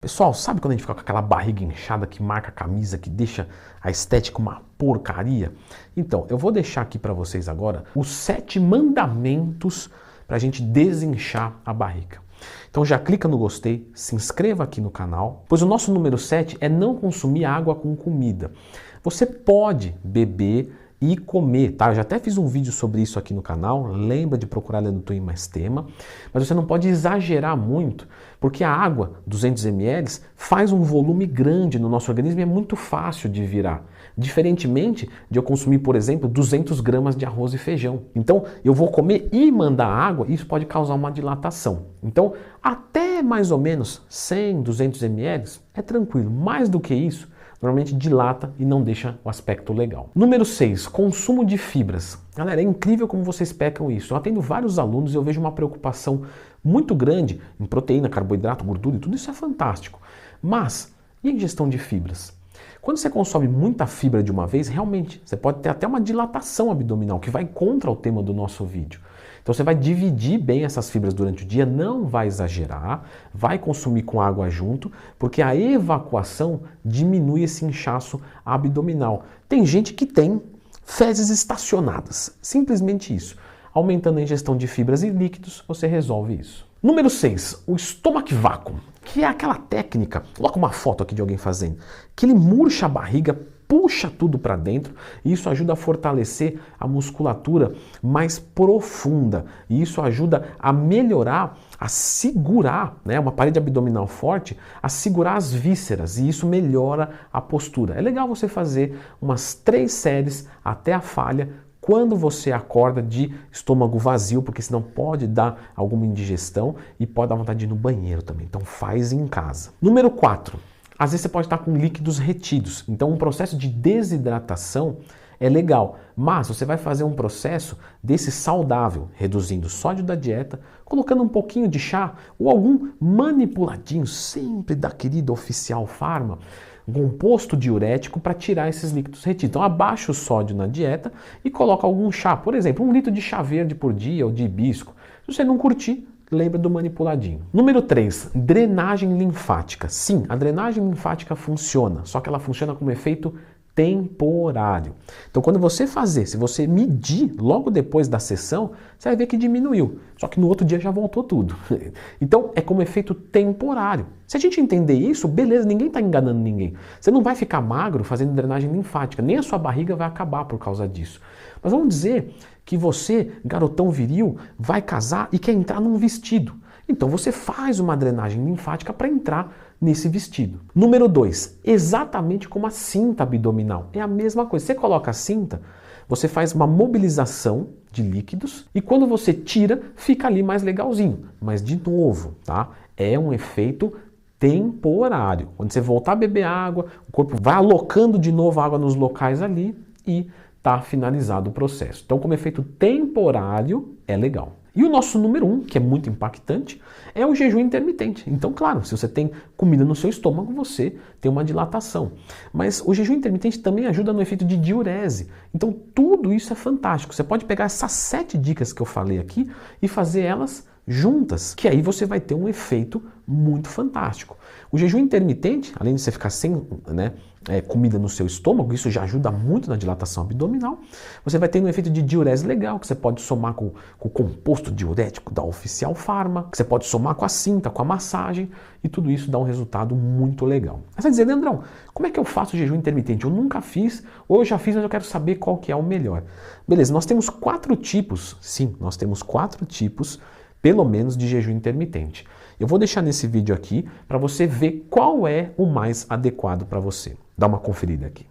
Pessoal, sabe quando a gente fica com aquela barriga inchada que marca a camisa, que deixa a estética uma porcaria? Então, eu vou deixar aqui para vocês agora os 7 mandamentos para a gente desinchar a barriga. Então já clica no gostei, se inscreva aqui no canal, pois o nosso número 7 é não consumir água com comida. Você pode beber e comer, tá? Eu já até fiz um vídeo sobre isso aqui no canal, lembra de procurar Lendo Twin mais tema, mas você não pode exagerar muito, porque a água, 200 ml, faz um volume grande no nosso organismo e é muito fácil de virar. Diferentemente de eu consumir, por exemplo, 200 gramas de arroz e feijão. Então, eu vou comer e mandar água, isso pode causar uma dilatação. Então, até mais ou menos 100, 200 ml é tranquilo. Mais do que isso, normalmente dilata e não deixa o aspecto legal. Número 6, consumo de fibras. Galera, é incrível como vocês pecam isso. Eu atendo vários alunos e eu vejo uma preocupação muito grande em proteína, carboidrato, gordura e tudo isso é fantástico. Mas, e a ingestão de fibras? Quando você consome muita fibra de uma vez, realmente, você pode ter até uma dilatação abdominal, que vai contra o tema do nosso vídeo. Então você vai dividir bem essas fibras durante o dia, não vai exagerar, vai consumir com água junto, porque a evacuação diminui esse inchaço abdominal. Tem gente que tem fezes estacionadas, simplesmente isso. Aumentando a ingestão de fibras e líquidos, você resolve isso. Número 6, o stomach vacuum, que é aquela técnica, coloca uma foto aqui de alguém fazendo, que ele murcha a barriga, puxa tudo para dentro e isso ajuda a fortalecer a musculatura mais profunda. E isso ajuda a melhorar, a segurar, né, uma parede abdominal forte, a segurar as vísceras e isso melhora a postura. É legal você fazer umas 3 séries até a falha quando você acorda de estômago vazio, porque senão pode dar alguma indigestão e pode dar vontade de ir no banheiro também. Então faz em casa. Número 4. Às vezes você pode estar com líquidos retidos, então um processo de desidratação é legal, mas você vai fazer um processo desse saudável, reduzindo o sódio da dieta, colocando um pouquinho de chá ou algum manipuladinho, sempre da querida Oficial Pharma, um composto diurético para tirar esses líquidos retidos. Então abaixa o sódio na dieta e coloca algum chá, por exemplo, 1 litro de chá verde por dia ou de hibisco. Se você não curtir, lembra do manipuladinho. Número 3, drenagem linfática. Sim, a drenagem linfática funciona, só que ela funciona como efeito temporário. Então quando você fazer, se você medir logo depois da sessão, você vai ver que diminuiu. Só que no outro dia já voltou tudo. Então é como efeito temporário. Se a gente entender isso, beleza, ninguém está enganando ninguém. Você não vai ficar magro fazendo drenagem linfática, nem a sua barriga vai acabar por causa disso. Mas vamos dizer que você, garotão viril, vai casar e quer entrar num vestido. Então você faz uma drenagem linfática para entrar nesse vestido. Número 2, exatamente como a cinta abdominal. É a mesma coisa. Você coloca a cinta, você faz uma mobilização de líquidos e quando você tira, fica ali mais legalzinho. Mas de novo, tá? É um efeito temporário. Quando você voltar a beber água, o corpo vai alocando de novo água nos locais ali e está finalizado o processo. Então, como efeito temporário, é legal. E o nosso número 1, que é muito impactante, é o jejum intermitente. Então, claro, se você tem comida no seu estômago, você tem uma dilatação. Mas o jejum intermitente também ajuda no efeito de diurese. Então, tudo isso é fantástico. Você pode pegar essas 7 dicas que eu falei aqui e fazer elas juntas, que aí você vai ter um efeito muito fantástico. O jejum intermitente, além de você ficar sem comida no seu estômago, isso já ajuda muito na dilatação abdominal, você vai ter um efeito de diurese legal, que você pode somar com o composto diurético da Oficial Pharma, que você pode somar com a cinta, com a massagem, e tudo isso dá um resultado muito legal. Mas você vai dizer, Leandrão, como é que eu faço jejum intermitente? Eu nunca fiz, ou eu já fiz, mas eu quero saber qual que é o melhor. Beleza, nós temos 4 tipos, sim, nós temos 4 tipos, pelo menos, de jejum intermitente. Eu vou deixar nesse vídeo aqui para você ver qual é o mais adequado para você. Dá uma conferida aqui.